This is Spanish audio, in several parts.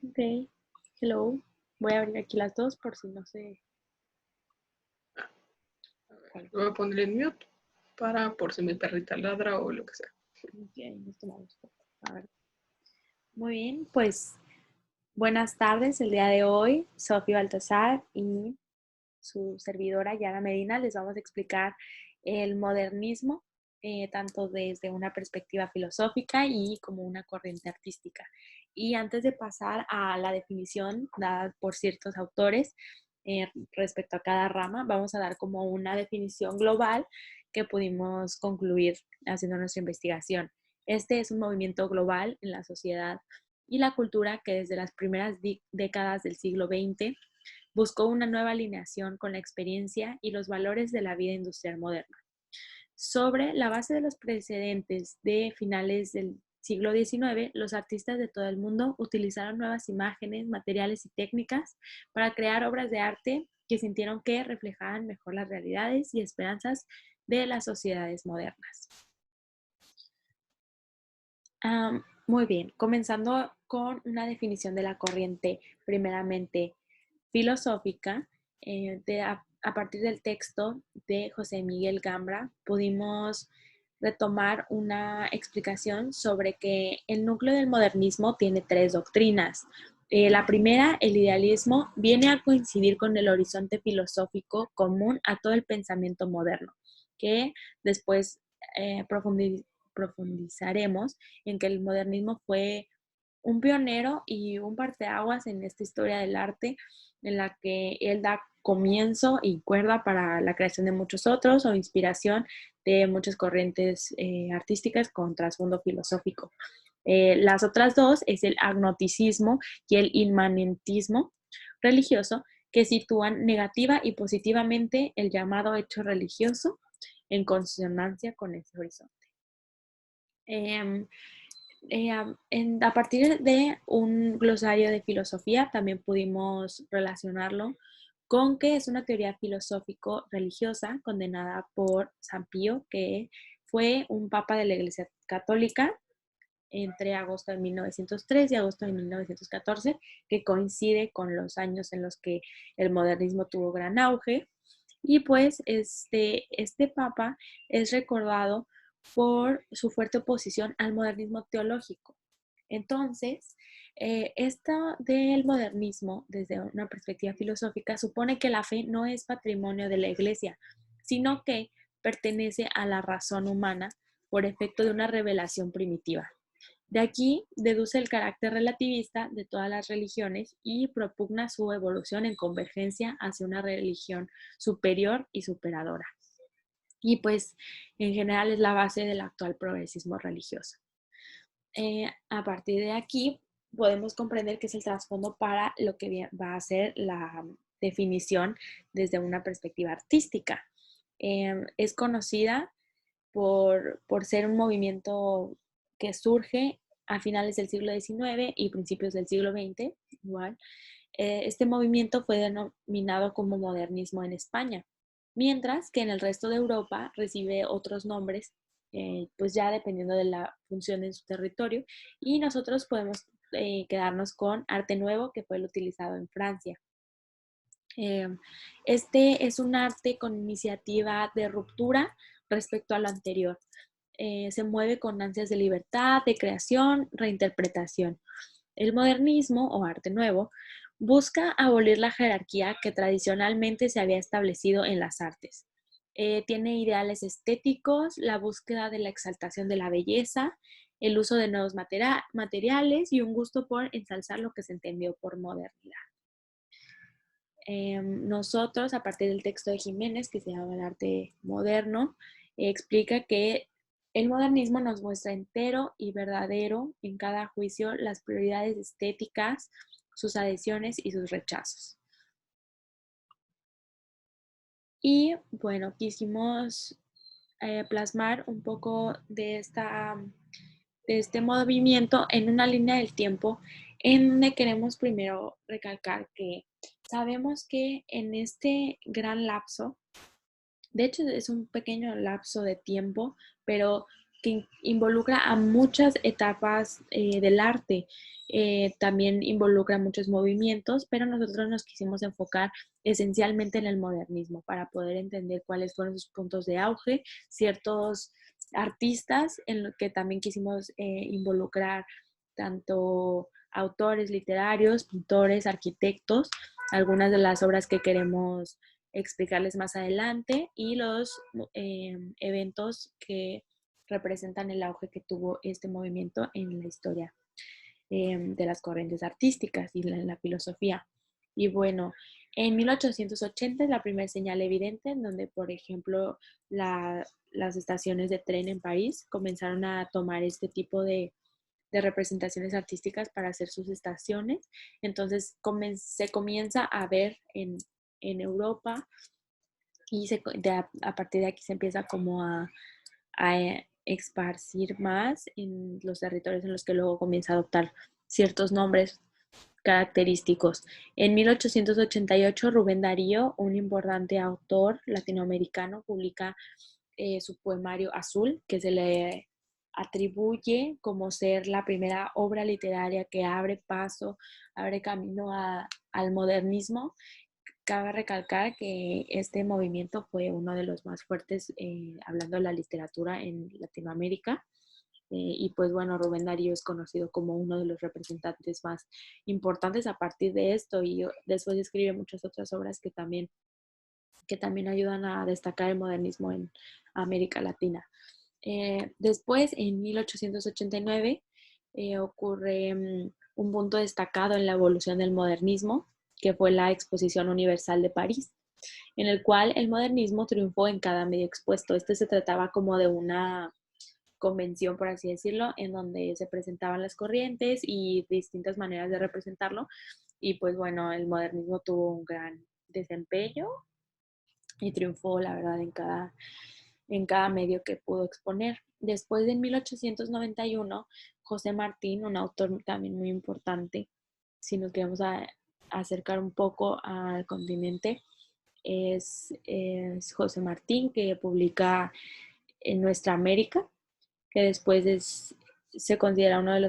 Ok, hello. Voy a abrir aquí las dos por si no sé A ver, cuál. lo voy a poner en mute para por si mi perrita ladra o lo que sea. Ok, nos tomamos foto. A ver. Muy bien, pues buenas tardes. El día de hoy, Sofía Baltasar y su servidora Yara Medina les vamos a explicar el modernismo, tanto desde una perspectiva filosófica y como una corriente artística. Y antes de pasar a la definición dada por ciertos autores respecto a cada rama, vamos a dar como una definición global que pudimos concluir haciendo nuestra investigación. Este es un movimiento global en la sociedad y la cultura que desde las primeras décadas del siglo XX buscó una nueva alineación con la experiencia y los valores de la vida industrial moderna. Sobre la base de los precedentes de finales del siglo XIX, los artistas de todo el mundo utilizaron nuevas imágenes, materiales y técnicas para crear obras de arte que sintieron que reflejaban mejor las realidades y esperanzas de las sociedades modernas. Muy bien, comenzando con una definición de la corriente primeramente filosófica, a partir del texto de José Miguel Gambra, pudimos retomar una explicación sobre que el núcleo del modernismo tiene tres doctrinas. La primera, el idealismo, viene a coincidir con el horizonte filosófico común a todo el pensamiento moderno, que después profundizaremos en que el modernismo fue un pionero y un parteaguas en esta historia del arte en la que él da comienzo y cuerda para la creación de muchos otros o inspiración de muchas corrientes artísticas con trasfondo filosófico. Las otras dos es el agnosticismo y el inmanentismo religioso, que sitúan negativa y positivamente el llamado hecho religioso en consonancia con ese horizonte. Eh, a partir de un glosario de filosofía también pudimos relacionarlo con que es una teoría filosófico-religiosa condenada por San Pío, que fue un papa de la Iglesia Católica entre agosto de 1903 y agosto de 1914, que coincide con los años en los que el modernismo tuvo gran auge. Y pues este papa es recordado por su fuerte oposición al modernismo teológico. Entonces, esto del modernismo, desde una perspectiva filosófica, supone que la fe no es patrimonio de la Iglesia, sino que pertenece a la razón humana por efecto de una revelación primitiva. De aquí deduce el carácter relativista de todas las religiones y propugna su evolución en convergencia hacia una religión superior y superadora. Y pues en general es la base del actual progresismo religioso. A partir de aquí podemos comprender que es el trasfondo para lo que va a ser la definición desde una perspectiva artística. Es conocida por ser un movimiento que surge a finales del siglo XIX y principios del siglo XX, igual. Este movimiento fue denominado como modernismo en España, mientras que en el resto de Europa recibe otros nombres, pues ya dependiendo de la función en su territorio, y nosotros podemos quedarnos con arte nuevo, que fue el utilizado en Francia. Eh, este es un arte con iniciativa de ruptura respecto a lo anterior. Se mueve con ansias de libertad, de creación, reinterpretación. El modernismo o arte nuevo busca abolir la jerarquía que tradicionalmente se había establecido en las artes. Tiene ideales estéticos, la búsqueda de la exaltación de la belleza, el uso de nuevos materiales y un gusto por ensalzar lo que se entendió por modernidad. Nosotros, a partir del texto de Jiménez, que se llama El arte moderno, explica que el modernismo nos muestra entero y verdadero en cada juicio las prioridades estéticas, sus adhesiones y sus rechazos. Y bueno, quisimos plasmar un poco de este movimiento en una línea del tiempo en donde queremos primero recalcar que sabemos que en este gran lapso, de hecho es un pequeño lapso de tiempo, pero que involucra a muchas etapas del arte. También involucra muchos movimientos, pero nosotros nos quisimos enfocar esencialmente en el modernismo para poder entender cuáles fueron sus puntos de auge, ciertos artistas en los que también quisimos involucrar tanto autores literarios, pintores, arquitectos, algunas de las obras que queremos explicarles más adelante y los eventos que representan el auge que tuvo este movimiento en la historia de las corrientes artísticas y la filosofía. Y bueno, en 1880 es la primera señal evidente en donde, por ejemplo, las estaciones de tren en París comenzaron a tomar este tipo de representaciones artísticas para hacer sus estaciones. Entonces se comienza a ver en Europa y a partir de aquí se empieza como a esparcir más en los territorios en los que luego comienza a adoptar ciertos nombres característicos. En 1888, Rubén Darío, un importante autor latinoamericano, publica su poemario Azul, que se le atribuye como ser la primera obra literaria que abre paso, abre camino al modernismo. Cabe recalcar que este movimiento fue uno de los más fuertes hablando de la literatura en Latinoamérica. Y pues bueno, Rubén Darío es conocido como uno de los representantes más importantes a partir de esto y después escribe muchas otras obras que también ayudan a destacar el modernismo en América Latina. Después, en 1889, ocurre un punto destacado en la evolución del modernismo, que fue la Exposición Universal de París, en el cual el modernismo triunfó en cada medio expuesto. Este se trataba como de una convención, por así decirlo, en donde se presentaban las corrientes y distintas maneras de representarlo. Y pues bueno, el modernismo tuvo un gran desempeño y triunfó, la verdad, en cada medio que pudo exponer. Después de 1891, José Martín, un autor también muy importante, si nos queremos acercar un poco al continente, es José Martín, que publica en Nuestra América, que después se considera uno de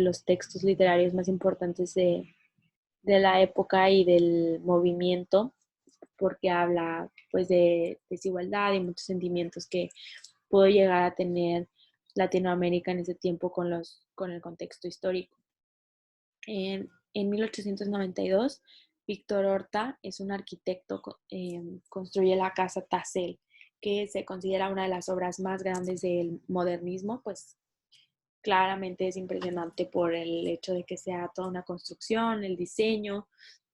los textos literarios más importantes de la época y del movimiento, porque habla pues de desigualdad y muchos sentimientos que pudo llegar a tener Latinoamérica en ese tiempo con el contexto histórico. En 1892, Víctor Horta es un arquitecto, construye la Casa Tassel, que se considera una de las obras más grandes del modernismo, pues claramente es impresionante por el hecho de que sea toda una construcción, el diseño,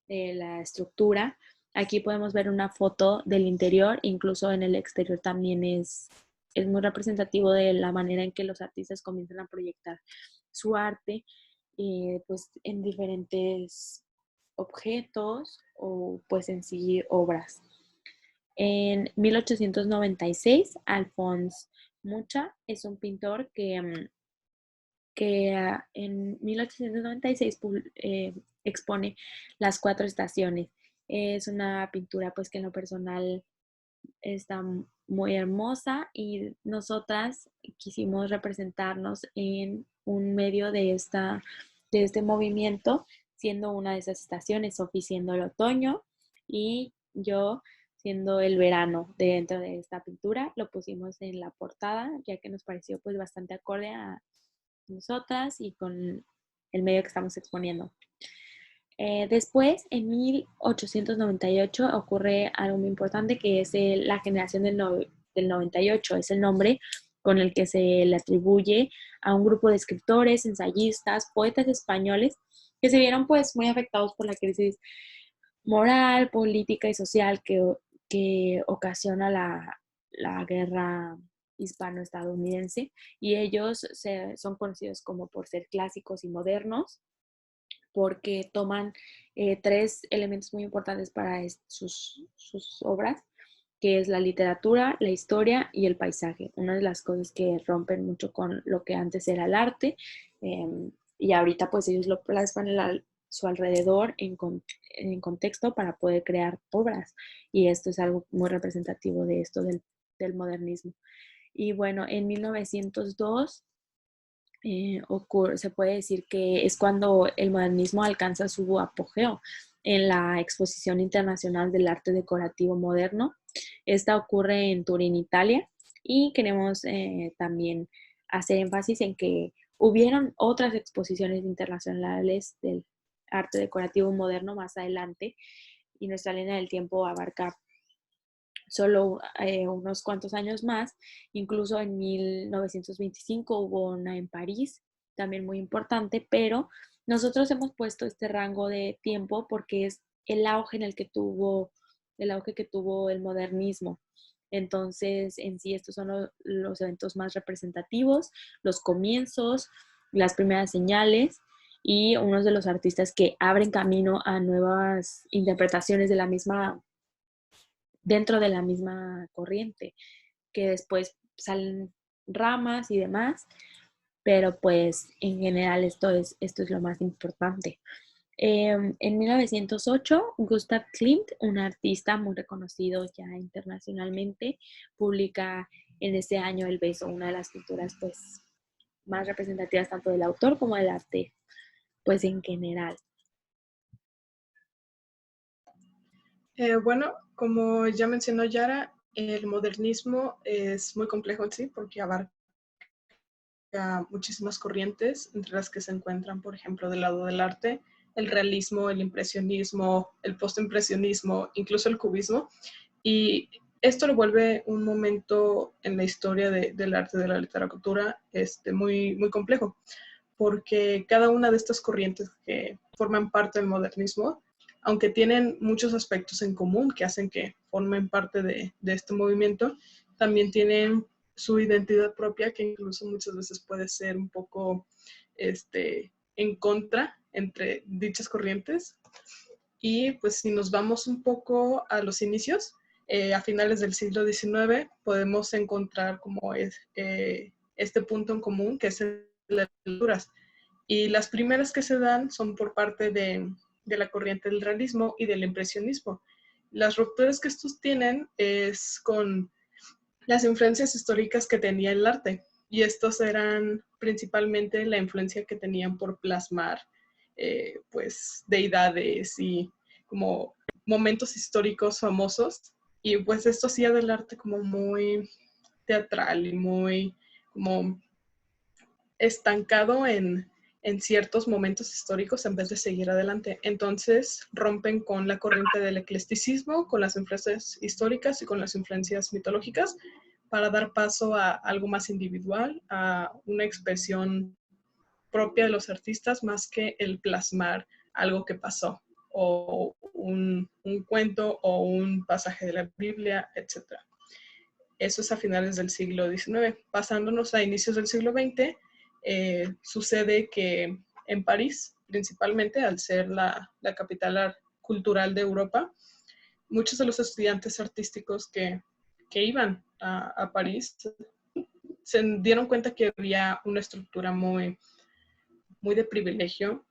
la estructura. Aquí podemos ver una foto del interior, incluso en el exterior también es muy representativo de la manera en que los artistas comienzan a proyectar su arte pues en diferentes objetos o pues en sí obras. En 1896, Alphonse Mucha es un pintor que en 1896 expone Las Cuatro Estaciones. Es una pintura pues que en lo personal está muy hermosa y nosotras quisimos representarnos en un medio de este movimiento, siendo una de esas estaciones, Sophie siendo el otoño y yo siendo el verano dentro de esta pintura. Lo pusimos en la portada, ya que nos pareció pues bastante acorde a nosotras y con el medio que estamos exponiendo. Después, en 1898, ocurre algo muy importante que es la generación del 98. Es el nombre con el que se le atribuye a un grupo de escritores, ensayistas, poetas españoles que se vieron pues muy afectados por la crisis moral, política y social que ocasiona la guerra hispano-estadounidense, y ellos son conocidos como por ser clásicos y modernos porque toman tres elementos muy importantes para sus obras, que es la literatura, la historia y el paisaje. Una de las cosas que rompen mucho con lo que antes era el arte, y ahorita pues ellos lo plasman su alrededor en contexto para poder crear obras, y esto es algo muy representativo de esto del modernismo. Y bueno, en 1902 se puede decir que es cuando el modernismo alcanza su apogeo en la Exposición Internacional del Arte Decorativo Moderno. Esta ocurre en Turín, Italia, y queremos también hacer énfasis en que hubieron otras exposiciones internacionales del arte decorativo moderno más adelante, y nuestra línea del tiempo abarca solo unos cuantos años más. Incluso en 1925 hubo una en París, también muy importante, pero nosotros hemos puesto este rango de tiempo porque es el auge en el auge que tuvo el modernismo. Entonces, en sí, estos son los eventos más representativos, los comienzos, las primeras señales y unos de los artistas que abren camino a nuevas interpretaciones de la misma dentro de la misma corriente, que después salen ramas y demás, pero pues en general esto es lo más importante. En 1908, Gustav Klimt, un artista muy reconocido ya internacionalmente, publica en ese año El Beso, una de las pinturas pues más representativas tanto del autor como del arte, pues en general. Bueno, como ya mencionó Yara, el modernismo es muy complejo en sí porque abarca muchísimas corrientes, entre las que se encuentran, por ejemplo, del lado del arte, el realismo, el impresionismo, el postimpresionismo, incluso el cubismo. Y esto lo vuelve un momento en la historia del arte, de la literatura, muy, muy complejo, porque cada una de estas corrientes que forman parte del modernismo, aunque tienen muchos aspectos en común que hacen que formen parte de este movimiento, también tienen su identidad propia, que incluso muchas veces puede ser un poco en contra entre dichas corrientes. Y pues si nos vamos un poco a los inicios, a finales del siglo XIX, podemos encontrar como este punto en común, que es las lecturas. Y las primeras que se dan son por parte de la corriente del realismo y del impresionismo. Las rupturas que estos tienen es con las influencias históricas que tenía el arte. Y estos eran principalmente la influencia que tenían por plasmar pues deidades y como momentos históricos famosos. Y pues esto hacía del arte como muy teatral y muy como estancado en ciertos momentos históricos en vez de seguir adelante. Entonces rompen con la corriente del eclecticismo, con las influencias históricas y con las influencias mitológicas para dar paso a algo más individual, a una expresión propia de los artistas más que el plasmar algo que pasó o un cuento o un pasaje de la Biblia, etc. Eso es a finales del siglo XIX. Pasándonos a inicios del siglo XX, sucede que en París, principalmente, al ser la capital cultural de Europa, muchos de los estudiantes artísticos que iban a París se dieron cuenta que había una estructura muy, muy de privilegio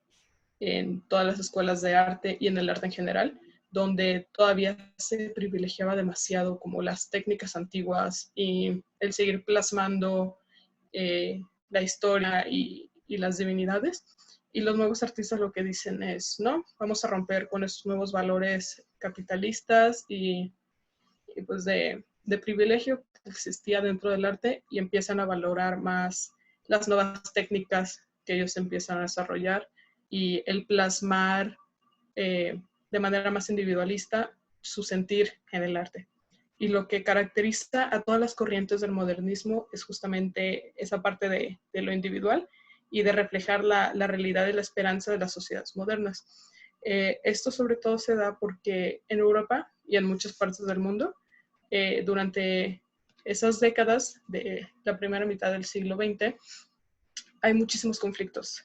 en todas las escuelas de arte y en el arte en general, donde todavía se privilegiaba demasiado como las técnicas antiguas y el seguir plasmando la historia y las divinidades. Y los nuevos artistas lo que dicen es, no, vamos a romper con esos nuevos valores capitalistas y pues de privilegio que existía dentro del arte y empiezan a valorar más las nuevas técnicas que ellos empiezan a desarrollar y el plasmar de manera más individualista su sentir en el arte. Y lo que caracteriza a todas las corrientes del modernismo es justamente esa parte de lo individual y de reflejar la realidad y la esperanza de las sociedades modernas. Esto sobre todo se da porque en Europa y en muchas partes del mundo, durante esas décadas de la primera mitad del siglo XX, hay muchísimos conflictos.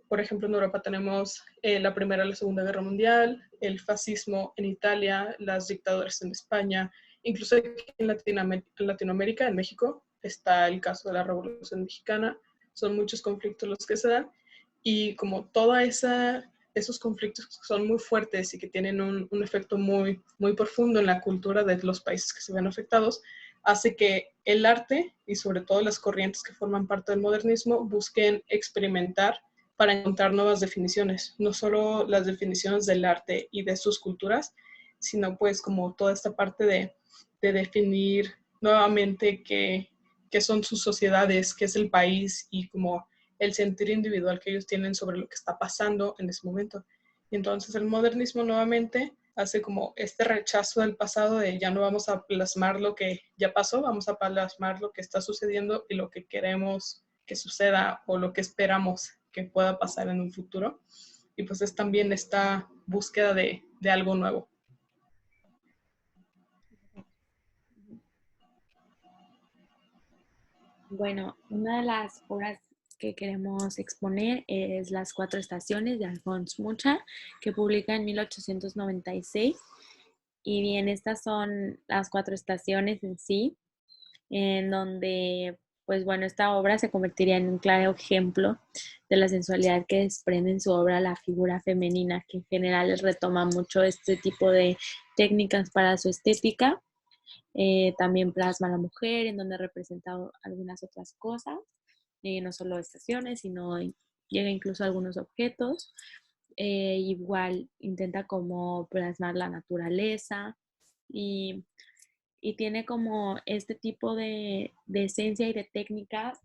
Por ejemplo, en Europa tenemos la Primera y la Segunda Guerra Mundial, el fascismo en Italia, las dictaduras en España, incluso aquí en Latinoamérica, en México, está el caso de la Revolución Mexicana. Son muchos conflictos los que se dan y como esos conflictos son muy fuertes y que tienen un efecto muy, muy profundo en la cultura de los países que se ven afectados, hace que el arte y sobre todo las corrientes que forman parte del modernismo busquen experimentar para encontrar nuevas definiciones, no solo las definiciones del arte y de sus culturas, sino pues como toda esta parte de definir nuevamente qué son sus sociedades, qué es el país y como el sentir individual que ellos tienen sobre lo que está pasando en ese momento. Y entonces el modernismo nuevamente hace como este rechazo del pasado de ya no vamos a plasmar lo que ya pasó, vamos a plasmar lo que está sucediendo y lo que queremos que suceda o lo que esperamos que pueda pasar en un futuro. Y pues es también esta búsqueda de algo nuevo. Bueno, una de las obras que queremos exponer es Las Cuatro Estaciones de Alphonse Mucha, que publica en 1896. Y bien, estas son las cuatro estaciones en sí, en donde, pues bueno, esta obra se convertiría en un claro ejemplo de la sensualidad que desprende en su obra la figura femenina, que en general retoma mucho este tipo de técnicas para su estética. También plasma a la mujer, en donde representa algunas otras cosas, no solo estaciones, sino llega incluso a algunos objetos. Igual intenta como plasmar la naturaleza y, y tiene como este tipo de esencia y de técnicas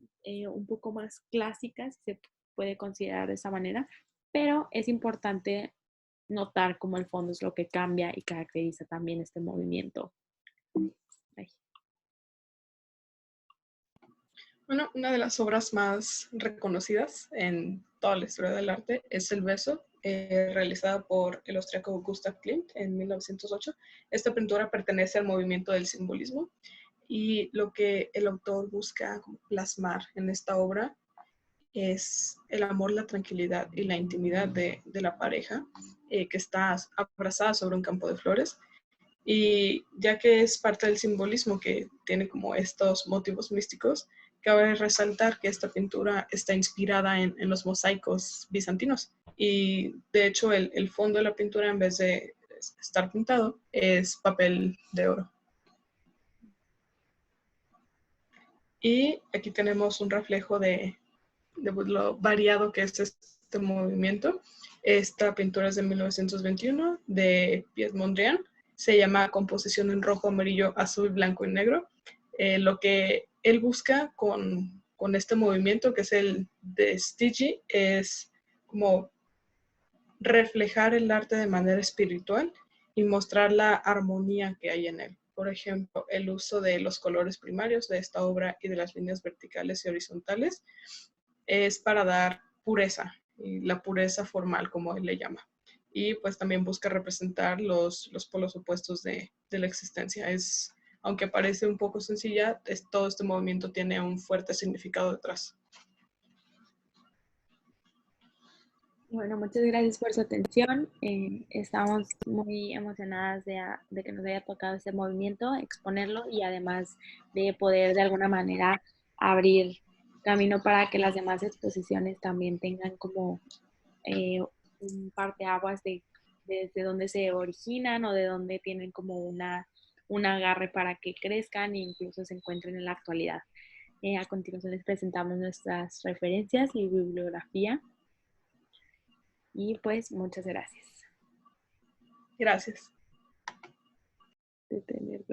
un poco más clásicas, se puede considerar de esa manera, pero es importante notar cómo el fondo es lo que cambia y caracteriza también este movimiento. Ay. Bueno, una de las obras más reconocidas en toda la historia del arte es El Beso, realizada por el austríaco Gustav Klimt en 1908. Esta pintura pertenece al movimiento del simbolismo y lo que el autor busca plasmar en esta obra es el amor, la tranquilidad y la intimidad de la pareja que está abrazada sobre un campo de flores. Y ya que es parte del simbolismo que tiene como estos motivos místicos, cabe resaltar que esta pintura está inspirada en los mosaicos bizantinos. Y de hecho el fondo de la pintura, en vez de estar pintado, es papel de oro. Y aquí tenemos un reflejo de lo variado que es este movimiento. Esta pintura es de 1921 de Piet Mondrian. Se llama Composición en rojo, amarillo, azul, blanco y negro. Lo que él busca con este movimiento, que es el de Stigi, es como reflejar el arte de manera espiritual y mostrar la armonía que hay en él. Por ejemplo, el uso de los colores primarios de esta obra y de las líneas verticales y horizontales es para dar pureza, y la pureza formal, como él le llama. Y pues también busca representar los polos opuestos de la existencia. Aunque parece un poco sencilla, todo este movimiento tiene un fuerte significado detrás. Bueno, muchas gracias por su atención. Estamos muy emocionadas de que nos haya tocado este movimiento, exponerlo y además de poder de alguna manera abrir camino para que las demás exposiciones también tengan como un parteaguas desde dónde se originan o de dónde tienen como un agarre para que crezcan e incluso se encuentren en la actualidad. A continuación les presentamos nuestras referencias y bibliografía. Y pues muchas gracias. Gracias. De tener